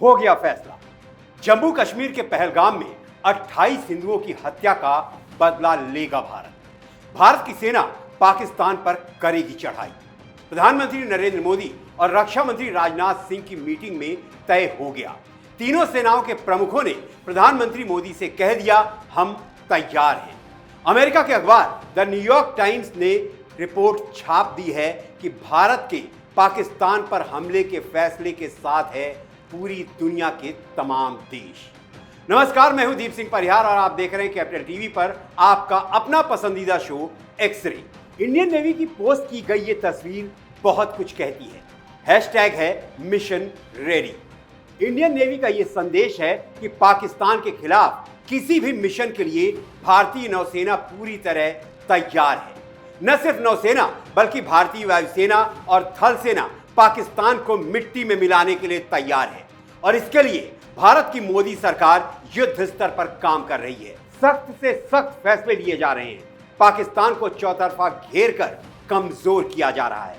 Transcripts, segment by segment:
हो गया फैसला। जम्मू कश्मीर के पहलगाम में 28 हिंदुओं की हत्या का बदला लेगा भारत। भारत की सेना पाकिस्तान पर करेगी चढ़ाई। प्रधानमंत्री नरेंद्र मोदी और रक्षा मंत्री राजनाथ सिंह की मीटिंग में तय हो गया। तीनों सेनाओं के प्रमुखों ने प्रधानमंत्री मोदी से कह दिया, हम तैयार हैं। अमेरिका के अखबार द न्यूयॉर्क टाइम्स ने रिपोर्ट छाप दी है कि भारत के पाकिस्तान पर हमले के फैसले के साथ है पूरी दुनिया के तमाम देश। नमस्कार, मैं हूं दीप सिंह परिहार और आप देख रहे हैं कैपिटल टीवी पर आपका अपना पसंदीदा शो एक्स-रे। इंडियन नेवी की पोस्ट की गई ये तस्वीर बहुत कुछ कहती है। हैशटैग है मिशन रेडी। इंडियन नेवी का ये संदेश है कि पाकिस्तान के खिलाफ किसी भी मिशन के लिए भारतीय नौसेना पूरी तरह तैयार है। न सिर्फ नौसेना बल्कि भारतीय वायुसेना और थल सेना पाकिस्तान को मिट्टी में मिलाने के लिए तैयार है और इसके लिए भारत की मोदी सरकार युद्ध स्तर पर काम कर रही है। सख्त से सख्त फैसले लिए जा रहे हैं। पाकिस्तान को चौतरफा घेर कर कमजोर किया जा रहा है।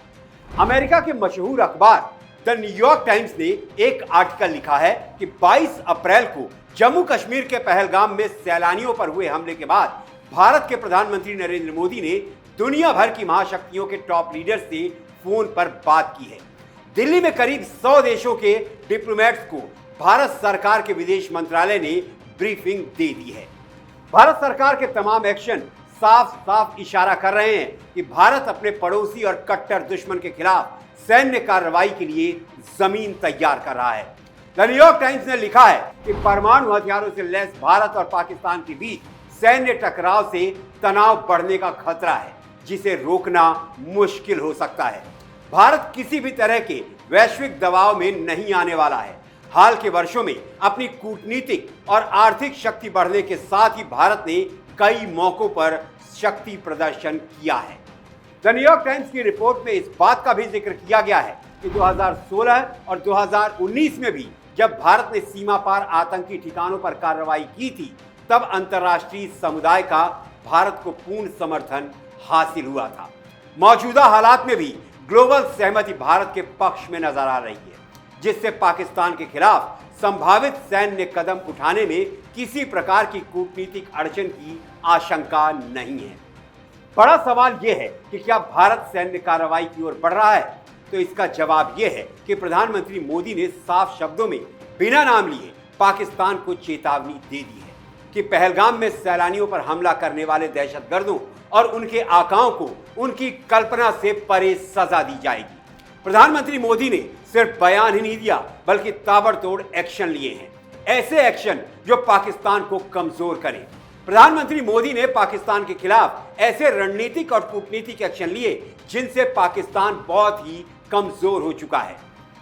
अमेरिका के मशहूर अखबार द न्यूयॉर्क टाइम्स ने एक आर्टिकल लिखा है कि 22 अप्रैल को जम्मू कश्मीर के पहलगाम में सैलानियों पर हुए हमले के बाद भारत के प्रधानमंत्री नरेंद्र मोदी ने दुनिया भर की महाशक्तियों के टॉप लीडर से फोन पर बात की है। दिल्ली में करीब 100 देशों के डिप्लोमेट्स को भारत सरकार के विदेश मंत्रालय ने ब्रीफिंग दे दी है। भारत सरकार के तमाम एक्शन साफ साफ इशारा कर रहे हैं कि भारत अपने पड़ोसी और कट्टर दुश्मन के खिलाफ सैन्य कार्रवाई के लिए जमीन तैयार कर रहा है। द न्यूयॉर्क टाइम्स ने लिखा है कि परमाणु हथियारों से लैस भारत और पाकिस्तान के बीच सैन्य टकराव से तनाव बढ़ने का खतरा है, जिसे रोकना मुश्किल हो सकता है। भारत किसी भी तरह के वैश्विक दबाव में नहीं आने वाला है। हाल के वर्षों में अपनी कूटनीतिक और आर्थिक शक्ति बढ़ने के साथ ही भारत ने कई मौकों पर शक्ति प्रदर्शन किया है। द न्यूयॉर्क टाइम्स की रिपोर्ट में इस बात का भी जिक्र किया गया है कि 2016 और 2019 में भी जब भारत ने सीमा पार आतंकी ठिकानों पर कार्रवाई की थी, तब अंतर्राष्ट्रीय समुदाय का भारत को पूर्ण समर्थन हासिल हुआ था। मौजूदा हालात में भी ग्लोबल सहमति भारत के पक्ष में नजर आ रही है, जिससे पाकिस्तान के खिलाफ संभावित सैन्य कदम उठाने में किसी प्रकार की कूटनीतिक अड़चन की आशंका नहीं है। बड़ा सवाल यह है कि क्या भारत सैन्य कार्रवाई की ओर बढ़ रहा है? तो इसका जवाब यह है कि प्रधानमंत्री मोदी ने साफ शब्दों में बिना नाम लिए पाकिस्तान को चेतावनी दे दी है कि पहलगाम में सैलानियों पर हमला करने वाले दहशतगर्दों और उनके आकाओं को उनकी कल्पना से परे सजा दी जाएगी। प्रधानमंत्री मोदी ने सिर्फ बयान ही नहीं दिया बल्कि ताबड़तोड़ एक्शन लिए हैं, ऐसे एक्शन जो पाकिस्तान को कमजोर करें। प्रधानमंत्री मोदी ने पाकिस्तान के खिलाफ ऐसे रणनीतिक और कूटनीतिक एक्शन लिए जिनसे पाकिस्तान बहुत ही कमजोर हो चुका है,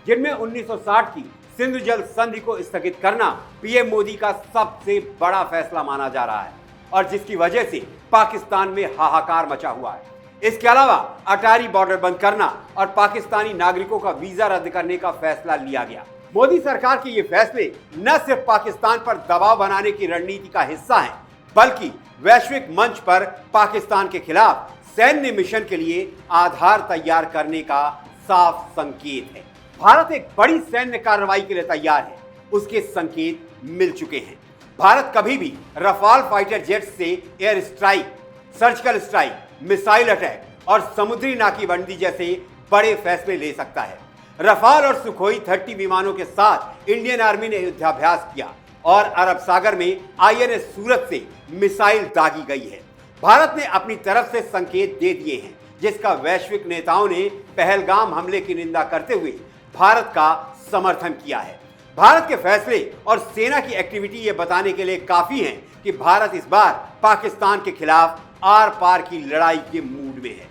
जिनमें 1960 की सिंधु जल संधि को स्थगित करना पीएम मोदी का सबसे बड़ा फैसला माना जा रहा है और जिसकी वजह से पाकिस्तान में हाहाकार मचा हुआ है। इसके अलावा अटारी बॉर्डर बंद करना और पाकिस्तानी नागरिकों का वीजा रद्द करने का फैसला लिया गया। मोदी सरकार के ये फैसले न सिर्फ पाकिस्तान पर दबाव बनाने की रणनीति का हिस्सा हैं, बल्कि वैश्विक मंच पर पाकिस्तान के खिलाफ सैन्य मिशन के लिए आधार तैयार करने का साफ संकेत है। भारत एक बड़ी सैन्य कार्रवाई के लिए तैयार है, उसके संकेत मिल चुके हैं। भारत कभी भी रफाल फाइटर जेट से air strike, surgical strike, missile attack और समुद्री नाकीबंदी जैसे बड़े फैसले ले सकता है। रफाल और सुखोई 30 विमानों के साथ इंडियन आर्मी ने युद्धाभ्यास किया और अरब सागर में आईएनएस सूरत से मिसाइल दागी गई है। भारत ने अपनी तरफ से संकेत दे दिए हैं, जिसका वैश्विक नेताओं ने पहलगाम हमले की निंदा करते हुए भारत का समर्थन किया है। भारत के फैसले और सेना की एक्टिविटी ये बताने के लिए काफी हैं कि भारत इस बार पाकिस्तान के खिलाफ आर पार की लड़ाई के मूड में है।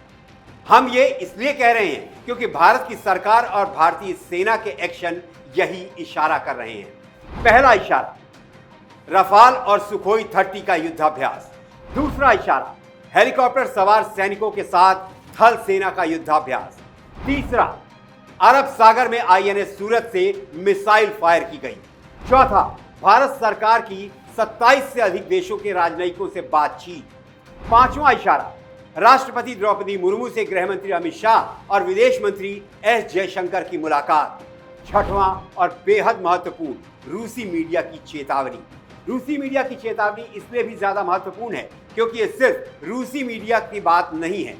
हम ये इसलिए कह रहे हैं क्योंकि भारत की सरकार और भारतीय सेना के एक्शन यही इशारा कर रहे हैं। पहला इशारा रफाल और सुखोई 30 का युद्धाभ्यास। दूसरा इशारा हेलीकॉप्टर सवार सैनिकों के साथ थल सेना का युद्धाभ्यास। तीसरा अरब सागर में आईएनएस सूरत से मिसाइल फायर की गई। चौथा भारत सरकार की 27 से अधिक देशों के राजनयिकों से बातचीत। पांचवा इशारा राष्ट्रपति द्रौपदी मुर्मू से गृह मंत्री अमित शाह और विदेश मंत्री एस जयशंकर की मुलाकात। छठवां और बेहद महत्वपूर्ण रूसी मीडिया की चेतावनी। रूसी मीडिया की चेतावनी इसलिए भी ज्यादा महत्वपूर्ण है क्योंकि ये सिर्फ रूसी मीडिया की बात नहीं है,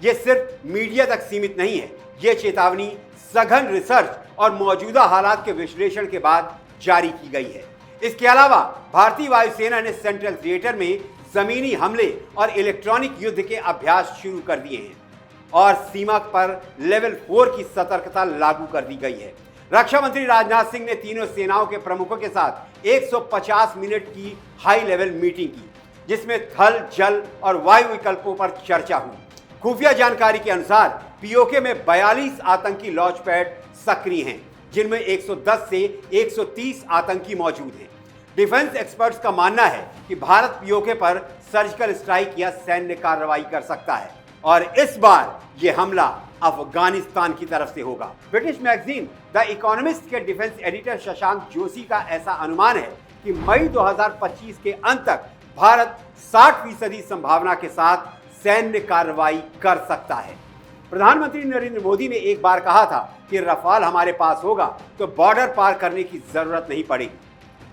ये सिर्फ मीडिया तक सीमित नहीं है। ये चेतावनी सघन रिसर्च और मौजूदा हालात के विश्लेषण के बाद जारी की गई है। इसके अलावा भारतीय वायुसेना ने सेंट्रल थिएटर में जमीनी हमले और इलेक्ट्रॉनिक युद्ध के अभ्यास शुरू कर दिए हैं और सीमा पर लेवल 4 की सतर्कता लागू कर दी गई है। रक्षा मंत्री राजनाथ सिंह ने तीनों सेनाओं के प्रमुखों के साथ 150 मिनट की हाई लेवल मीटिंग की, जिसमें थल, जल और वायु विकल्पों पर चर्चा हुई। खुफिया जानकारी के अनुसार पीओके में 42 आतंकी लॉन्च पैड सक्रिय हैं, जिनमें 110 से 130 आतंकी मौजूद हैं। डिफेंस एक्सपर्ट्स का मानना है कि भारत पीओके पर सर्जिकल स्ट्राइक या सैन्य कार्रवाई कर सकता है और इस बार यह हमला अफगानिस्तान की तरफ से होगा। ब्रिटिश मैगजीन द इकोनॉमिस्ट के डिफेंस एडिटर शशांक जोशी का ऐसा अनुमान है कि मई 2025 के अंत तक भारत 60% संभावना के साथ सैन्य कार्रवाई कर सकता है। प्रधानमंत्री नरेंद्र मोदी ने एक बार कहा था कि रफाल हमारे पास होगा तो बॉर्डर पार करने की जरूरत नहीं पड़ेगी।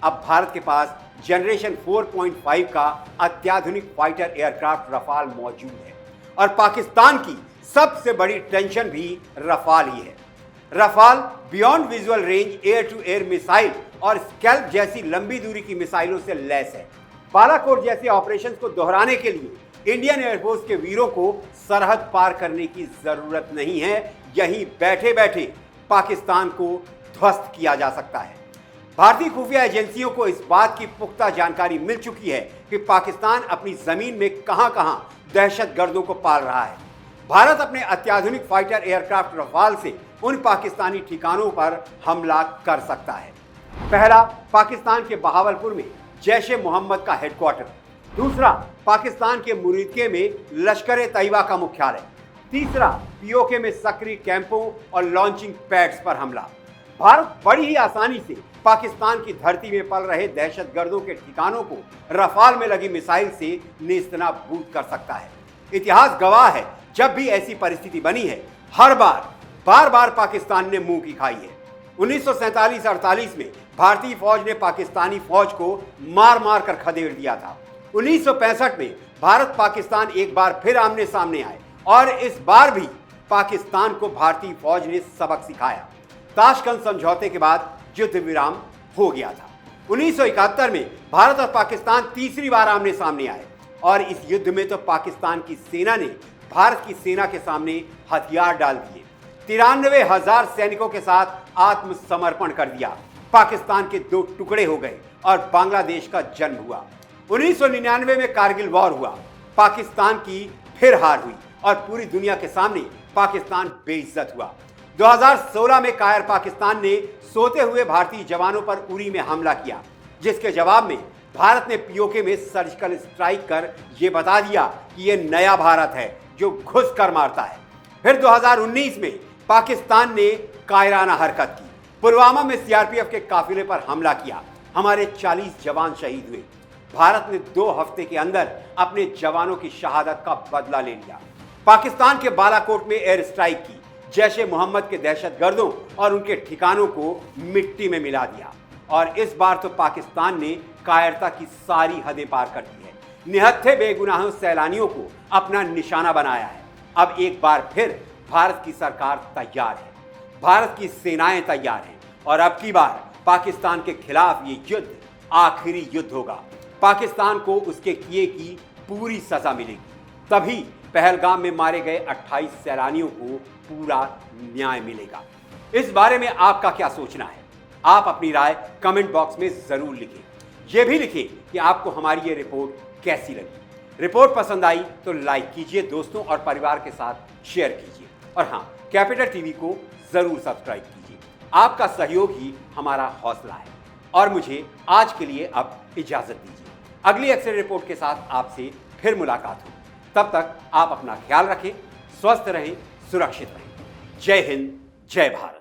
अब भारत के पास जनरेशन 4.5 का अत्याधुनिक फाइटर एयरक्राफ्ट रफाल मौजूद है और पाकिस्तान की सबसे बड़ी टेंशन भी रफाल ही है। Rafale beyond visual range air to air missile और स्कैल्प जैसी लंबी दूरी की मिसाइलों से लैस है। बालाकोट जैसे ऑपरेशन को दोहराने के लिए इंडियन एयरफोर्स के वीरों को सरहद पार करने की जरूरत नहीं है। यहीं बैठे बैठे पाकिस्तान को ध्वस्त किया जा सकता है। भारतीय खुफिया एजेंसियों को इस बात की पुख्ता जानकारी मिल चुकी है कि पाकिस्तान अपनी जमीन में कहां-कहां दहशतगर्दों को पाल रहा है। भारत अपने अत्याधुनिक फाइटर एयरक्राफ्ट रफाल से उन पाकिस्तानी ठिकानों पर हमला कर सकता है। पहला, पाकिस्तान के बहावलपुर में जैश ए मोहम्मद का हेडक्वार्टर। दूसरा, पाकिस्तान के मुरीदके में लश्कर ए तैयबा का मुख्यालय। तीसरा, पीओके में सक्रिय कैंपों और लॉन्चिंग पैड्स पर हमला। भारत बड़ी ही आसानी से पाकिस्तान की धरती में पल रहे दहशतगर्दों के ठिकानों को रफाल में लगी मिसाइल से नेस्तनाबूद कर सकता है। इतिहास गवाह है, जब भी ऐसी परिस्थिति बनी है, हर बार पाकिस्तान ने मुंह की खाई है। 1947-48 में भारतीय फौज ने पाकिस्तानी फौज को मार मार कर खदेड़ दिया था। 1965 में भारत पाकिस्तान एक बार फिर आमने सामने आए और इस बार भी पाकिस्तान को भारतीय फौज ने सबक सिखाया। ताशकंद समझौते के बाद युद्ध विराम हो गया था। 1971 में भारत और पाकिस्तान तीसरी बार आमने सामने आए और इस युद्ध में तो पाकिस्तान की सेना ने भारत की सेना के सामने हथियार डाल दिए। 93,000 सैनिकों के साथ आत्मसमर्पण कर दिया। पाकिस्तान के 2 टुकड़े हो गए और बांग्लादेश का जन्म हुआ। 1999 में कारगिल वॉर हुआ। पाकिस्तान की फिर हार हुई और पूरी दुनिया के सामने पाकिस्तान बेइज्जत हुआ। 2016 में कायर पाकिस्तान ने सोते हुए भारतीय जवानों पर उरी में हमला किया, जिसके जवाब में भारत ने पीओके में सर्जिकल स्ट्राइक कर यह बता दिया कि यह नया भारत है जो घुस कर मारता है। फिर 2019 में पाकिस्तान ने कायराना हरकत की। पुलवामा में सीआरपीएफ के काफिले पर हमला किया। हमारे 40 जवान शहीद हुए। भारत ने 2 हफ्ते के अंदर अपने जवानों की शहादत का बदला ले लिया। पाकिस्तान के बालाकोट में एयर स्ट्राइक की। जैश ए मोहम्मद के दहशतगर्दों और उनके ठिकानों को मिट्टी में मिला दिया और इस बार तो पाकिस्तान ने कायरता की सारी हदें पार कर दी है। निहत्थे बेगुनाह सैलानियों को अपना निशाना बनाया है। अब एक बार फिर भारत की सरकार तैयार है, भारत की सेनाएं तैयार हैं और अब की बार पाकिस्तान के खिलाफ ये युद्ध आखिरी युद्ध होगा। पाकिस्तान को उसके किए की पूरी सजा मिलेगी, तभी पहलगाम में मारे गए 28 सैलानियों को पूरा न्याय मिलेगा। इस बारे में आपका क्या सोचना है? आप अपनी राय कमेंट बॉक्स में जरूर लिखें। यह भी लिखें कि आपको हमारी ये रिपोर्ट कैसी लगी। रिपोर्ट पसंद आई तो लाइक कीजिए, दोस्तों और परिवार के साथ शेयर कीजिए और हाँ, कैपिटल टीवी को जरूर सब्सक्राइब कीजिए। आपका सहयोग ही हमारा हौसला है और मुझे आज के लिए अब इजाजत दीजिए। अगली एक्शन रिपोर्ट के साथ आपसे फिर मुलाकात होगी। तब तक आप अपना ख्याल रखें, स्वस्थ रहें, सुरक्षित रहें। जय हिंद, जय भारत।